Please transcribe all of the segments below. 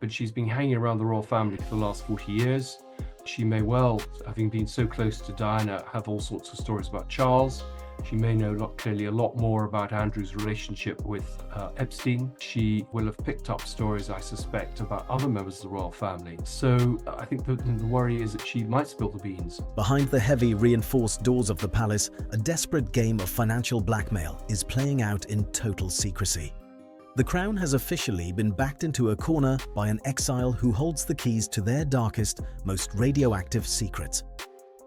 but she's been hanging around the royal family for the last 40 years. She may well, having been so close to Diana, have all sorts of stories about Charles. She may know clearly a lot more about Andrew's relationship with Epstein. She will have picked up stories, I suspect, about other members of the royal family. So I think the worry is that she might spill the beans. Behind the heavy, reinforced doors of the palace, a desperate game of financial blackmail is playing out in total secrecy. The crown has officially been backed into a corner by an exile who holds the keys to their darkest, most radioactive secrets.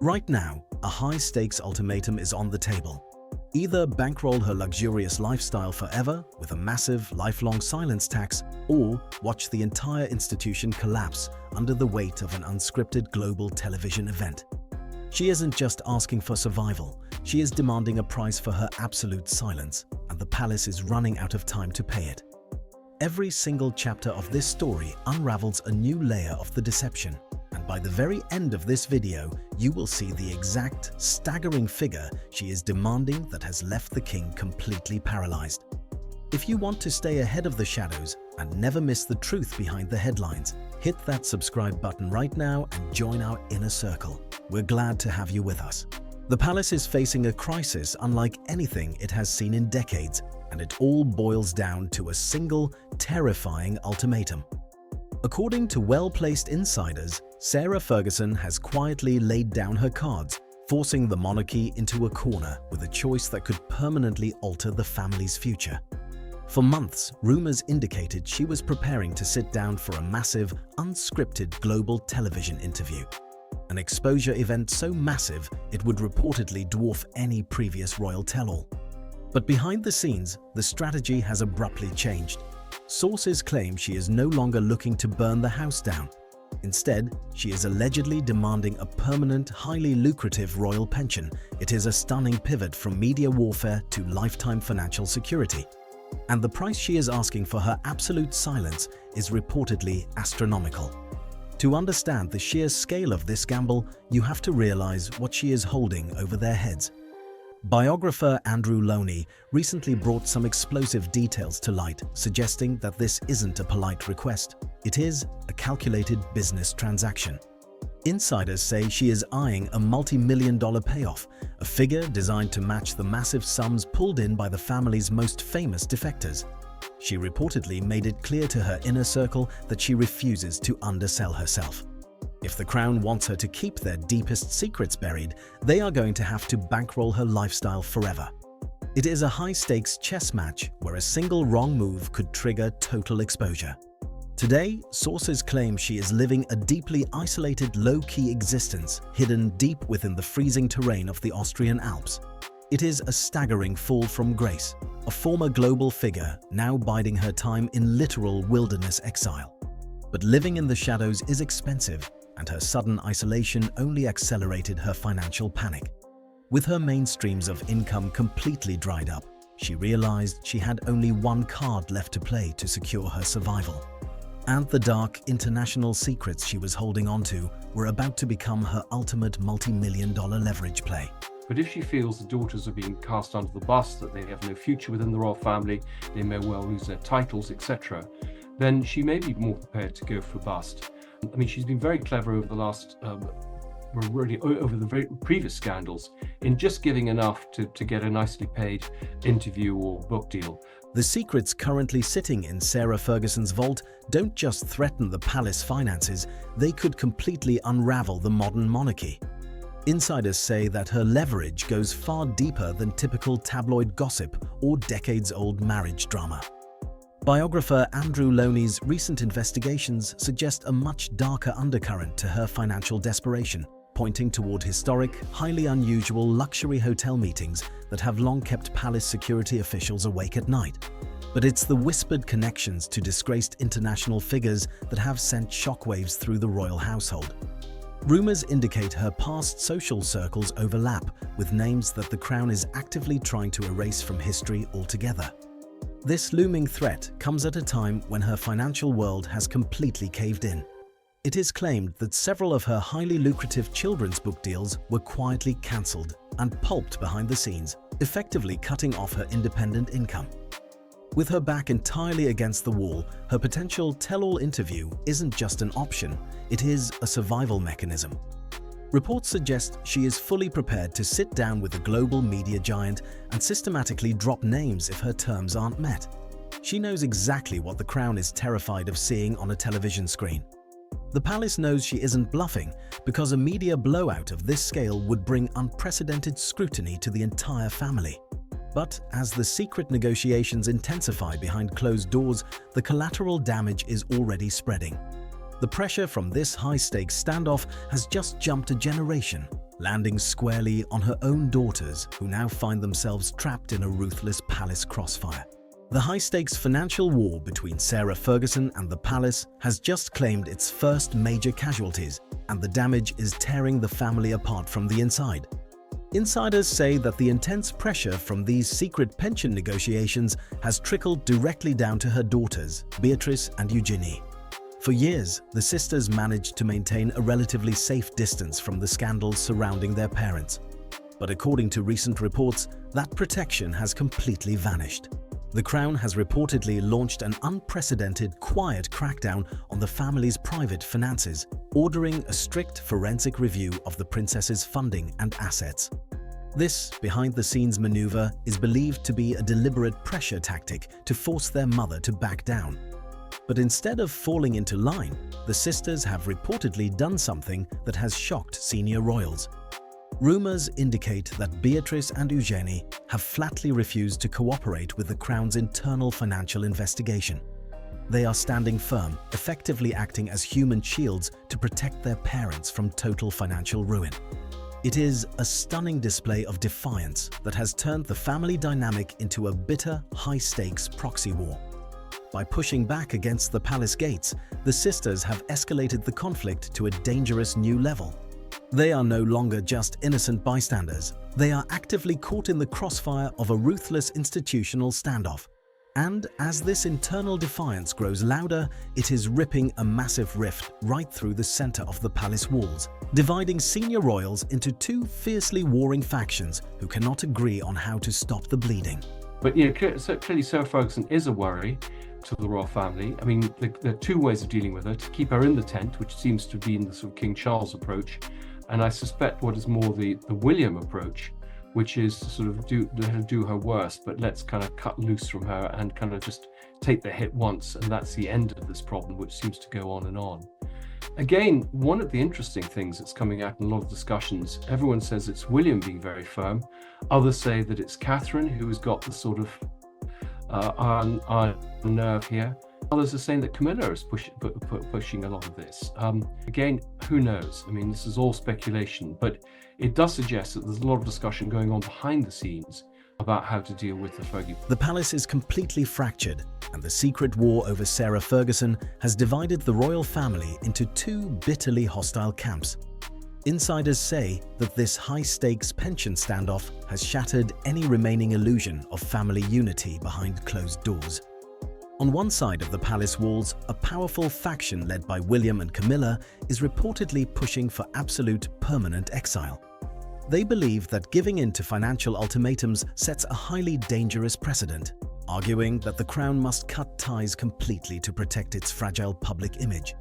Right now, a high-stakes ultimatum is on the table. Either bankroll her luxurious lifestyle forever with a massive, lifelong silence tax, or watch the entire institution collapse under the weight of an unscripted global television event. She isn't just asking for survival, she is demanding a price for her absolute silence, and the palace is running out of time to pay it. Every single chapter of this story unravels a new layer of the deception, and by the very end of this video, you will see the exact, staggering figure she is demanding that has left the king completely paralyzed. If you want to stay ahead of the shadows and never miss the truth behind the headlines, hit that subscribe button right now and join our inner circle. We're glad to have you with us. The palace is facing a crisis unlike anything it has seen in decades, and it all boils down to a single, terrifying ultimatum. According to well-placed insiders, Sarah Ferguson has quietly laid down her cards, forcing the monarchy into a corner with a choice that could permanently alter the family's future. For months, rumors indicated she was preparing to sit down for a massive, unscripted global television interview. An exposure event so massive it would reportedly dwarf any previous royal tell-all. But behind the scenes, the strategy has abruptly changed. Sources claim she is no longer looking to burn the house down. Instead, she is allegedly demanding a permanent, highly lucrative royal pension. It is a stunning pivot from media warfare to lifetime financial security. And the price she is asking for her absolute silence is reportedly astronomical. To understand the sheer scale of this gamble, you have to realize what she is holding over their heads. Biographer Andrew Loney recently brought some explosive details to light, suggesting that this isn't a polite request. It is a calculated business transaction. Insiders say she is eyeing a multi-million-dollar payoff, a figure designed to match the massive sums pulled in by the family's most famous defectors. She reportedly made it clear to her inner circle that she refuses to undersell herself. If the crown wants her to keep their deepest secrets buried, they are going to have to bankroll her lifestyle forever. It is a high-stakes chess match where a single wrong move could trigger total exposure. Today, sources claim she is living a deeply isolated, low-key existence, hidden deep within the freezing terrain of the Austrian Alps. It is a staggering fall from grace, a former global figure now biding her time in literal wilderness exile. But living in the shadows is expensive, and her sudden isolation only accelerated her financial panic. With her main streams of income completely dried up, she realized she had only one card left to play to secure her survival. And the dark international secrets she was holding onto were about to become her ultimate multi-million-dollar leverage play. But if she feels the daughters are being cast under the bus, that they have no future within the royal family, they may well lose their titles, etc., then she may be more prepared to go for bust. I mean, she's been very clever over the last, over the very previous scandals in just giving enough to get a nicely paid interview or book deal. The secrets currently sitting in Sarah Ferguson's vault don't just threaten the palace finances, they could completely unravel the modern monarchy. Insiders say that her leverage goes far deeper than typical tabloid gossip or decades-old marriage drama. Biographer Andrew Loney's recent investigations suggest a much darker undercurrent to her financial desperation, pointing toward historic, highly unusual luxury hotel meetings that have long kept palace security officials awake at night. But it's the whispered connections to disgraced international figures that have sent shockwaves through the royal household. Rumors indicate her past social circles overlap with names that the crown is actively trying to erase from history altogether. This looming threat comes at a time when her financial world has completely caved in. It is claimed that several of her highly lucrative children's book deals were quietly cancelled and pulped behind the scenes, effectively cutting off her independent income. With her back entirely against the wall, her potential tell-all interview isn't just an option, it is a survival mechanism. Reports suggest she is fully prepared to sit down with a global media giant and systematically drop names if her terms aren't met. She knows exactly what the Crown is terrified of seeing on a television screen. The palace knows she isn't bluffing because a media blowout of this scale would bring unprecedented scrutiny to the entire family. But as the secret negotiations intensify behind closed doors, the collateral damage is already spreading. The pressure from this high-stakes standoff has just jumped a generation, landing squarely on her own daughters, who now find themselves trapped in a ruthless palace crossfire. The high-stakes financial war between Sarah Ferguson and the palace has just claimed its first major casualties, and the damage is tearing the family apart from the inside. Insiders say that the intense pressure from these secret pension negotiations has trickled directly down to her daughters, Beatrice and Eugenie. For years, the sisters managed to maintain a relatively safe distance from the scandals surrounding their parents. But according to recent reports, that protection has completely vanished. The Crown has reportedly launched an unprecedented, quiet crackdown on the family's private finances, ordering a strict forensic review of the princess's funding and assets. This behind-the-scenes maneuver is believed to be a deliberate pressure tactic to force their mother to back down. But instead of falling into line, the sisters have reportedly done something that has shocked senior royals. Rumors indicate that Beatrice and Eugenie have flatly refused to cooperate with the Crown's internal financial investigation. They are standing firm, effectively acting as human shields to protect their parents from total financial ruin. It is a stunning display of defiance that has turned the family dynamic into a bitter, high-stakes proxy war. By pushing back against the palace gates, the sisters have escalated the conflict to a dangerous new level. They are no longer just innocent bystanders. They are actively caught in the crossfire of a ruthless institutional standoff. And as this internal defiance grows louder, it is ripping a massive rift right through the center of the palace walls, dividing senior royals into two fiercely warring factions who cannot agree on how to stop the bleeding. But clearly Sarah Ferguson is a worry to the royal family. I mean, there are two ways of dealing with her: to keep her in the tent, which seems to be in the sort of King Charles approach, and I suspect what is more the William approach, which is to sort of do her worst, but let's kind of cut loose from her and kind of just take the hit once, and that's the end of this problem, which seems to go on and on. Again, one of the interesting things that's coming out in a lot of discussions, everyone says it's William being very firm. Others say that it's Catherine who has got the sort of iron nerve here. Others are saying that Camilla is pushing a lot of this. Again, who knows? I mean, this is all speculation, but it does suggest that there's a lot of discussion going on behind the scenes about how to deal with the Fergie. The palace is completely fractured, and the secret war over Sarah Ferguson has divided the royal family into two bitterly hostile camps. Insiders say that this high-stakes pension standoff has shattered any remaining illusion of family unity behind closed doors. On one side of the palace walls, a powerful faction led by William and Camilla is reportedly pushing for absolute permanent exile. They believe that giving in to financial ultimatums sets a highly dangerous precedent, arguing that the Crown must cut ties completely to protect its fragile public image.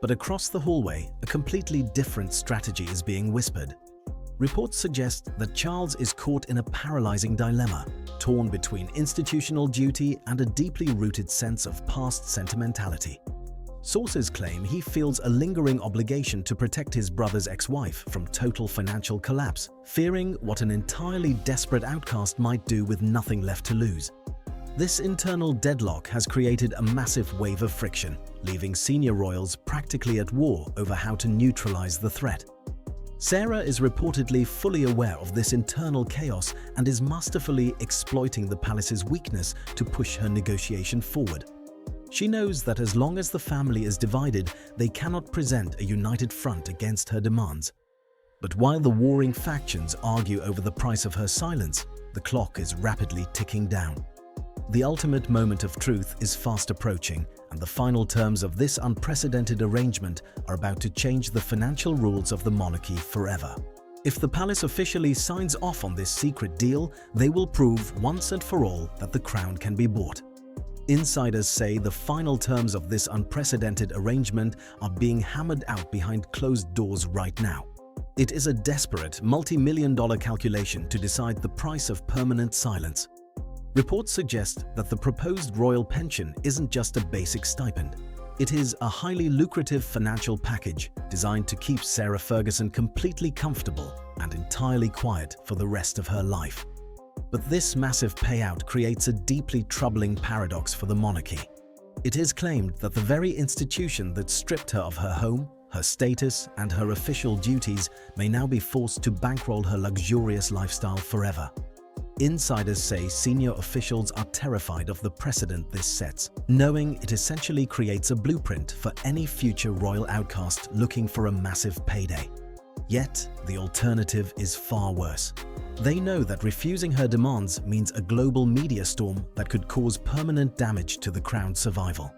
But across the hallway, a completely different strategy is being whispered. Reports suggest that Charles is caught in a paralyzing dilemma, torn between institutional duty and a deeply rooted sense of past sentimentality. Sources claim he feels a lingering obligation to protect his brother's ex-wife from total financial collapse, fearing what an entirely desperate outcast might do with nothing left to lose. This internal deadlock has created a massive wave of friction, leaving senior royals practically at war over how to neutralize the threat. Sarah is reportedly fully aware of this internal chaos and is masterfully exploiting the palace's weakness to push her negotiation forward. She knows that as long as the family is divided, they cannot present a united front against her demands. But while the warring factions argue over the price of her silence, the clock is rapidly ticking down. The ultimate moment of truth is fast approaching, and the final terms of this unprecedented arrangement are about to change the financial rules of the monarchy forever. If the palace officially signs off on this secret deal, they will prove once and for all that the crown can be bought. Insiders say the final terms of this unprecedented arrangement are being hammered out behind closed doors right now. It is a desperate, multi-million-dollar calculation to decide the price of permanent silence. Reports suggest that the proposed royal pension isn't just a basic stipend. It is a highly lucrative financial package designed to keep Sarah Ferguson completely comfortable and entirely quiet for the rest of her life. But this massive payout creates a deeply troubling paradox for the monarchy. It is claimed that the very institution that stripped her of her home, her status, and her official duties may now be forced to bankroll her luxurious lifestyle forever. Insiders say senior officials are terrified of the precedent this sets, knowing it essentially creates a blueprint for any future royal outcast looking for a massive payday. Yet, the alternative is far worse. They know that refusing her demands means a global media storm that could cause permanent damage to the crown's survival.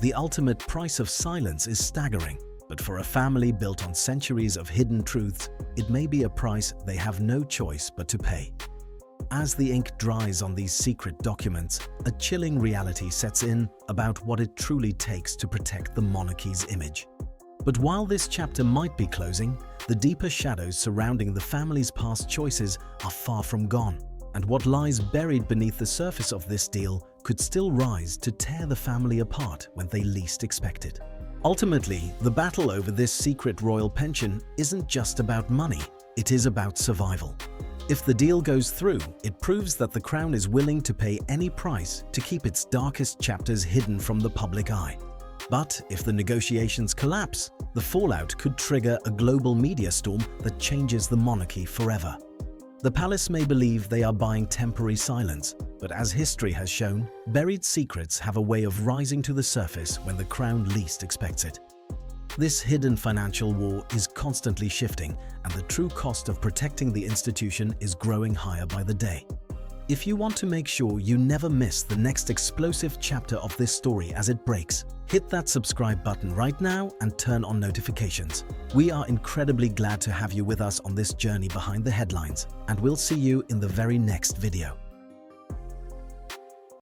The ultimate price of silence is staggering, but for a family built on centuries of hidden truths, it may be a price they have no choice but to pay. As the ink dries on these secret documents, a chilling reality sets in about what it truly takes to protect the monarchy's image. But while this chapter might be closing, the deeper shadows surrounding the family's past choices are far from gone, and what lies buried beneath the surface of this deal could still rise to tear the family apart when they least expect it. Ultimately, the battle over this secret royal pension isn't just about money, it is about survival. If the deal goes through, it proves that the crown is willing to pay any price to keep its darkest chapters hidden from the public eye. But if the negotiations collapse, the fallout could trigger a global media storm that changes the monarchy forever. The palace may believe they are buying temporary silence, but as history has shown, buried secrets have a way of rising to the surface when the crown least expects it. This hidden financial war is constantly shifting, and the true cost of protecting the institution is growing higher by the day. If you want to make sure you never miss the next explosive chapter of this story as it breaks, hit that subscribe button right now and turn on notifications. We are incredibly glad to have you with us on this journey behind the headlines, and we'll see you in the very next video.